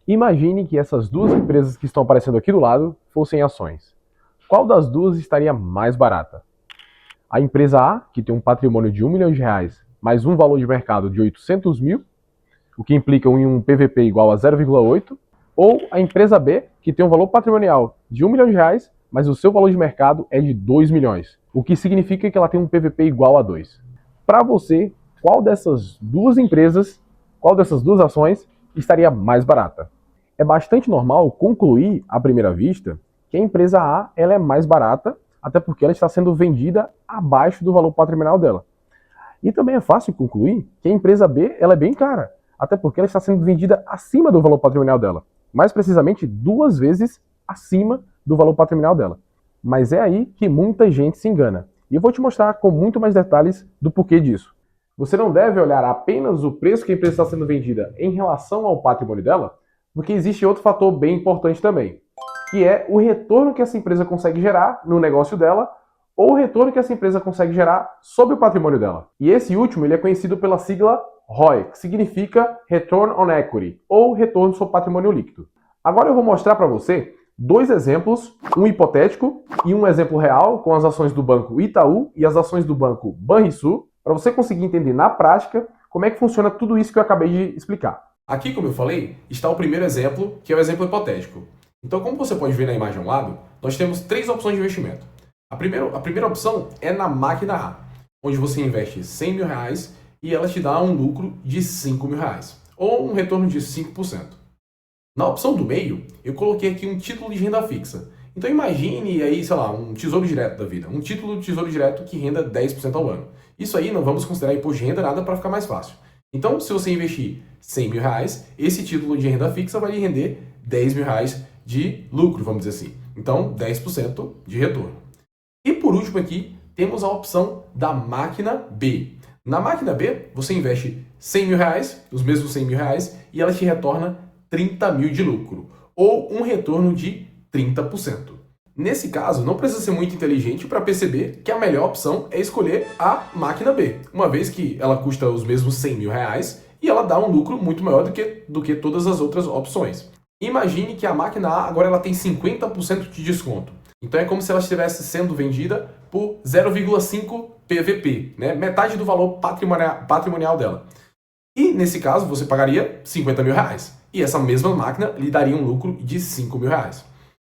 Imagine que essas duas empresas que estão aparecendo aqui do lado fossem ações. Qual das duas estaria mais barata? A empresa A, que tem um patrimônio de R$ 1 milhão, mais um valor de mercado de 800 mil, o que implica em um PVP igual a 0,8, ou a empresa B, que tem um valor patrimonial de R$ 1 milhão, mas o seu valor de mercado é de 2 milhões, o que significa que ela tem um PVP igual a 2. Para você, qual dessas duas empresas, qual dessas duas ações estaria mais barata? É bastante normal concluir, à primeira vista, que a empresa A ela é mais barata, até porque ela está sendo vendida abaixo do valor patrimonial dela. E também é fácil concluir que a empresa B ela é bem cara, até porque ela está sendo vendida acima do valor patrimonial dela. Mais precisamente, 2 vezes acima do valor patrimonial dela. Mas é aí que muita gente se engana. E eu vou te mostrar com muito mais detalhes do porquê disso. Você não deve olhar apenas o preço que a empresa está sendo vendida em relação ao patrimônio dela, porque existe outro fator bem importante também, que é o retorno que essa empresa consegue gerar no negócio dela ou o retorno que essa empresa consegue gerar sobre o patrimônio dela. E esse último ele é conhecido pela sigla ROI, que significa Return on Equity, ou retorno sobre patrimônio líquido. Agora eu vou mostrar para você dois exemplos, um hipotético e um exemplo real, com as ações do Banco Itaú e as ações do Banco Banrisul, para você conseguir entender na prática como é que funciona tudo isso que eu acabei de explicar. Aqui, como eu falei, está o primeiro exemplo, que é o exemplo hipotético. Então, como você pode ver na imagem ao lado, nós temos três opções de investimento. A primeira opção é na máquina A, onde você investe R$ 100 mil e ela te dá um lucro de R$ 5 mil, ou um retorno de 5%. Na opção do meio, eu coloquei aqui um título de renda fixa. Então imagine aí, sei lá, um tesouro direto da vida, um título de tesouro direto que renda 10% ao ano. Isso aí não vamos considerar imposto de renda nada para ficar mais fácil. Então, se você investir R$ 100 mil, esse título de renda fixa vai lhe render R$ 10 mil de lucro, vamos dizer assim. Então, 10% de retorno. E por último aqui, temos a opção da máquina B. Na máquina B, você investe R$ 100 mil, os mesmos R$ 100 mil, e ela te retorna 30 mil de lucro, ou um retorno de 30%. Nesse caso, não precisa ser muito inteligente para perceber que a melhor opção é escolher a máquina B, uma vez que ela custa os mesmos R$ 100 mil e ela dá um lucro muito maior do que todas as outras opções. Imagine que a máquina A agora ela tem 50% de desconto. Então é como se ela estivesse sendo vendida por 0,5 PVP, né? Metade do valor patrimonial dela. E nesse caso você pagaria R$ 50 mil. E essa mesma máquina lhe daria um lucro de R$ 5 mil.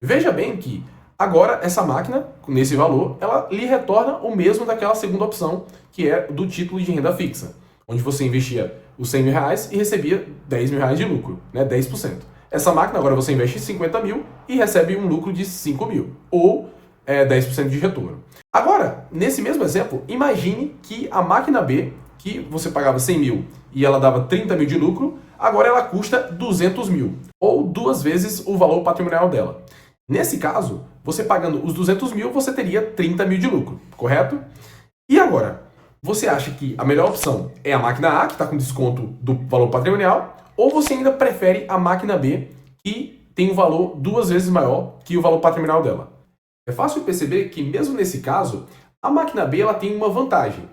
Veja bem que agora essa máquina, nesse valor, ela lhe retorna o mesmo daquela segunda opção, que é do título de renda fixa, onde você investia os R$ 100 mil e recebia R$ 10 mil de lucro, né? 10%. Essa máquina agora você investe 50 mil e recebe um lucro de 5 mil, ou 10% de retorno. Agora, nesse mesmo exemplo, imagine que a máquina B, que você pagava 100 mil e ela dava 30 mil de lucro, agora ela custa 200 mil, ou 2 vezes o valor patrimonial dela. Nesse caso, você pagando os 200 mil, você teria 30 mil de lucro, correto? E agora, você acha que a melhor opção é a máquina A, que está com desconto do valor patrimonial, ou você ainda prefere a máquina B, que tem um valor 2 vezes maior que o valor patrimonial dela? É fácil perceber que, mesmo nesse caso, a máquina B ela tem uma vantagem.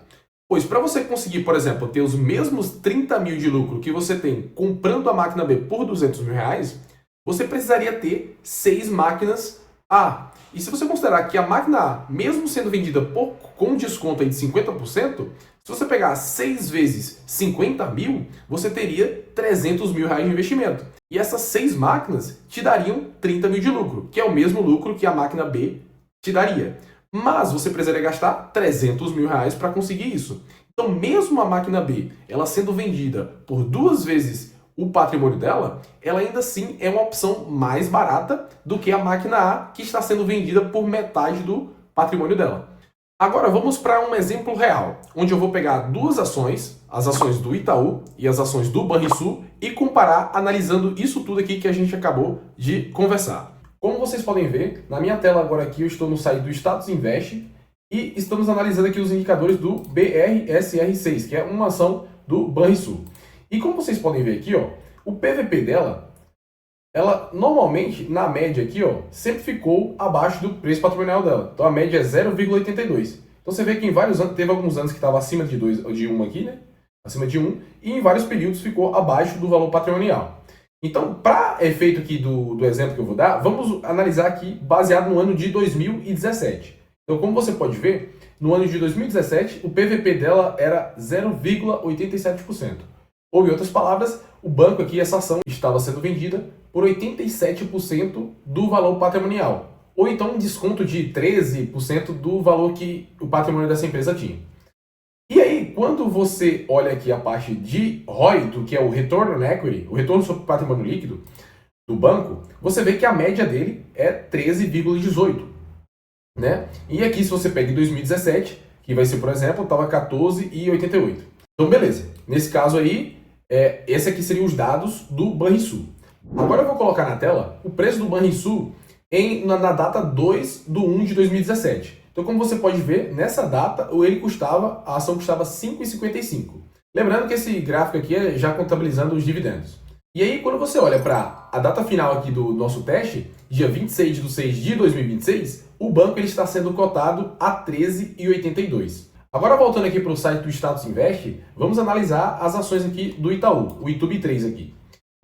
Pois para você conseguir, por exemplo, ter os mesmos 30 mil de lucro que você tem comprando a máquina B por 200 mil reais, você precisaria ter 6 máquinas A. E se você considerar que a máquina A, mesmo sendo vendida com desconto aí de 50%, se você pegar 6 vezes 50 mil, você teria 300 mil reais de investimento. E essas 6 máquinas te dariam 30 mil de lucro, que é o mesmo lucro que a máquina B te daria. Mas você precisaria gastar 300 mil reais para conseguir isso. Então, mesmo a máquina B, ela sendo vendida por 2 vezes o patrimônio dela, ela ainda assim é uma opção mais barata do que a máquina A, que está sendo vendida por metade do patrimônio dela. Agora vamos para um exemplo real, onde eu vou pegar duas ações, as ações do Itaú e as ações do Banrisul, e comparar analisando isso tudo aqui que a gente acabou de conversar. Como vocês podem ver, na minha tela agora aqui eu estou no site do Status Invest e estamos analisando aqui os indicadores do BRSR6, que é uma ação do Banrisul. E como vocês podem ver aqui, ó, o PVP dela, ela normalmente, na média aqui, ó, sempre ficou abaixo do preço patrimonial dela. Então a média é 0,82. Então você vê que em vários anos, teve alguns anos que estava acima de 1 aqui, né? Acima de 1, e em vários períodos ficou abaixo do valor patrimonial. Então, para efeito aqui do exemplo que eu vou dar, vamos analisar aqui baseado no ano de 2017. Então, como você pode ver, no ano de 2017, o PVP dela era 0,87%. Ou, em outras palavras, o banco aqui, essa ação estava sendo vendida por 87% do valor patrimonial. Ou então um desconto de 13% do valor que o patrimônio dessa empresa tinha. E aí, quando você olha aqui a parte de ROI, do que é o Return on Equity, o retorno sobre patrimônio líquido do banco, você vê que a média dele é 13,18, né? E aqui, se você pega em 2017, que vai ser, por exemplo, estava 14,88. Então, beleza. Nesse caso aí, esse aqui seriam os dados do Banrisul. Agora eu vou colocar na tela o preço do Banrisul na data 2/1 de 2017. Então, como você pode ver, nessa data a ação custava R$ 5,55. Lembrando que esse gráfico aqui é já contabilizando os dividendos. E aí, quando você olha para a data final aqui do nosso teste, dia 26/6 de 2026, o banco ele está sendo cotado a 13,82. Agora, voltando aqui para o site do Status Invest, vamos analisar as ações aqui do Itaú, o ITUB3 aqui.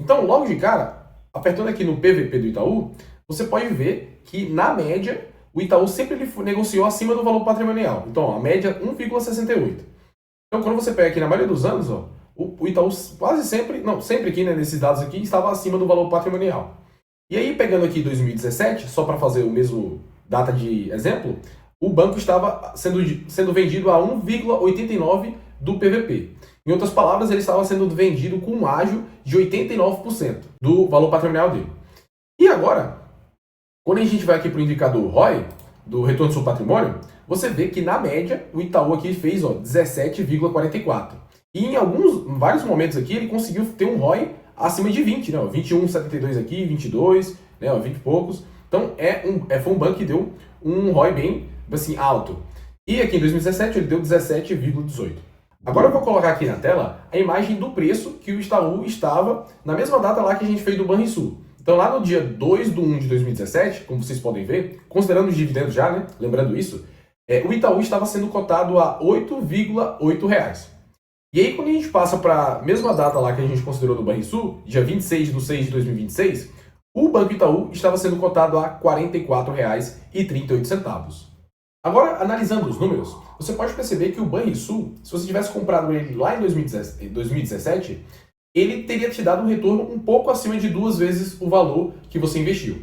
Então, logo de cara, apertando aqui no PVP do Itaú, você pode ver que, na média, o Itaú sempre negociou acima do valor patrimonial. Então, ó, a média 1,68. Então, quando você pega aqui na maioria dos anos, ó, o Itaú quase sempre, não, sempre aqui, né, nesses dados aqui, estava acima do valor patrimonial. E aí, pegando aqui 2017, só para fazer o mesmo data de exemplo, o banco estava sendo vendido a 1,89 do PVP. Em outras palavras, ele estava sendo vendido com um ágio de 89% do valor patrimonial dele. E agora, quando a gente vai aqui para o indicador ROI, do retorno sobre patrimônio, você vê que, na média, o Itaú aqui fez 17,44. E em vários momentos aqui, ele conseguiu ter um ROI acima de 20, né? 21,72 aqui, 22, né? 20 e poucos. Então, foi um banco que deu um ROI bem assim, alto. E aqui em 2017, ele deu 17,18. Agora eu vou colocar aqui na tela a imagem do preço que o Itaú estava na mesma data lá que a gente fez do Banrisul. Então, lá no dia 2/1 de 2017, como vocês podem ver, considerando os dividendos já, né? Lembrando isso, o Itaú estava sendo cotado a R$ 8,8. E aí, quando a gente passa para a mesma data lá que a gente considerou do Banrisul, dia 26/6 de 2026, o Banco Itaú estava sendo cotado a R$ 44,38. Agora, analisando os números, você pode perceber que o Banrisul, se você tivesse comprado ele lá em 2017, ele teria te dado um retorno um pouco acima de 2 vezes o valor que você investiu.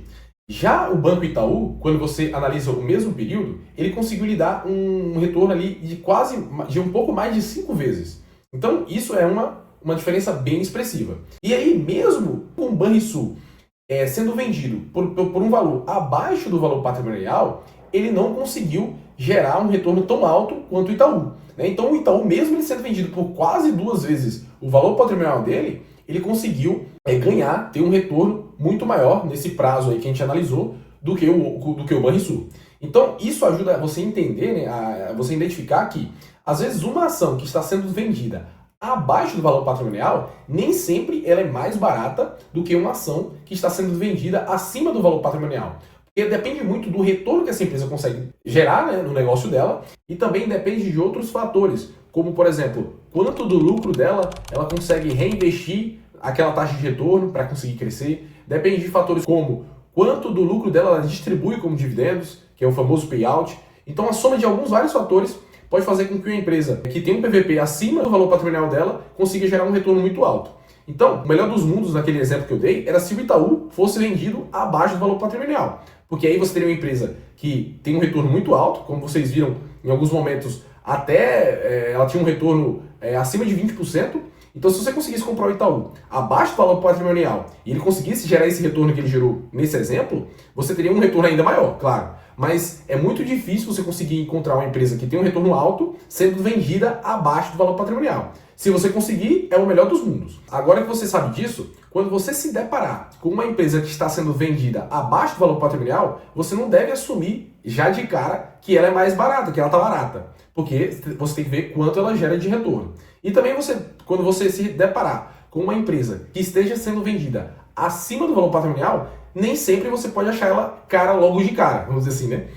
Já o Banco Itaú, quando você analisa o mesmo período, ele conseguiu lhe dar um retorno ali de um pouco mais de 5 vezes. Então, isso é uma diferença bem expressiva. E aí, mesmo com o Banrisul sendo vendido por um valor abaixo do valor patrimonial, ele não conseguiu gerar um retorno tão alto quanto o Itaú. Né? Então, o Itaú, mesmo ele sendo vendido por quase 2 vezes o valor patrimonial dele, ele conseguiu ter um retorno muito maior nesse prazo aí que a gente analisou do que o Banrisul. Então, isso ajuda você a entender, né, a você identificar que, às vezes, uma ação que está sendo vendida abaixo do valor patrimonial, nem sempre ela é mais barata do que uma ação que está sendo vendida acima do valor patrimonial. Porque depende muito do retorno que essa empresa consegue gerar, né, no negócio dela, e também depende de outros fatores, como, por exemplo, quanto do lucro dela ela consegue reinvestir aquela taxa de retorno para conseguir crescer. Depende de fatores como quanto do lucro dela ela distribui como dividendos, que é o famoso payout. Então, a soma de vários fatores pode fazer com que uma empresa que tem um PVP acima do valor patrimonial dela consiga gerar um retorno muito alto. Então, o melhor dos mundos, naquele exemplo que eu dei, era se o Itaú fosse vendido abaixo do valor patrimonial. Porque aí você teria uma empresa que tem um retorno muito alto, como vocês viram em alguns momentos, até ela tinha um retorno acima de 20%. Então, se você conseguisse comprar o Itaú abaixo do valor patrimonial e ele conseguisse gerar esse retorno que ele gerou nesse exemplo, você teria um retorno ainda maior, claro. Mas é muito difícil você conseguir encontrar uma empresa que tem um retorno alto sendo vendida abaixo do valor patrimonial. Se você conseguir, é o melhor dos mundos. Agora que você sabe disso, quando você se deparar com uma empresa que está sendo vendida abaixo do valor patrimonial, você não deve assumir já de cara que ela é mais barata, que ela está barata. Porque você tem que ver quanto ela gera de retorno. E também quando você se deparar com uma empresa que esteja sendo vendida acima do valor patrimonial, nem sempre você pode achar ela cara logo de cara, vamos dizer assim, né?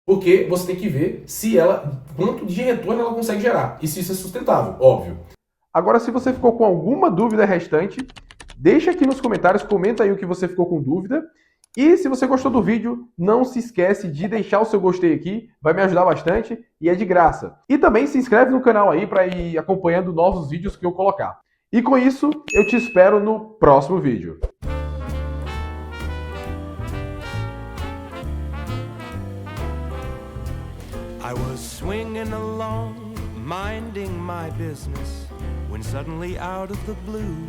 Porque você tem que ver quanto de retorno ela consegue gerar e se isso é sustentável, óbvio. Agora, se você ficou com alguma dúvida restante, Deixa aqui nos comentários, comenta aí o que você ficou com dúvida. E se você gostou do vídeo, não se esquece de deixar o seu gostei aqui, vai me ajudar bastante e é de graça. E também se inscreve no canal aí para ir acompanhando novos vídeos que eu colocar. E com isso, eu te espero no próximo vídeo. I was swinging along, minding my business, when suddenly out of the blue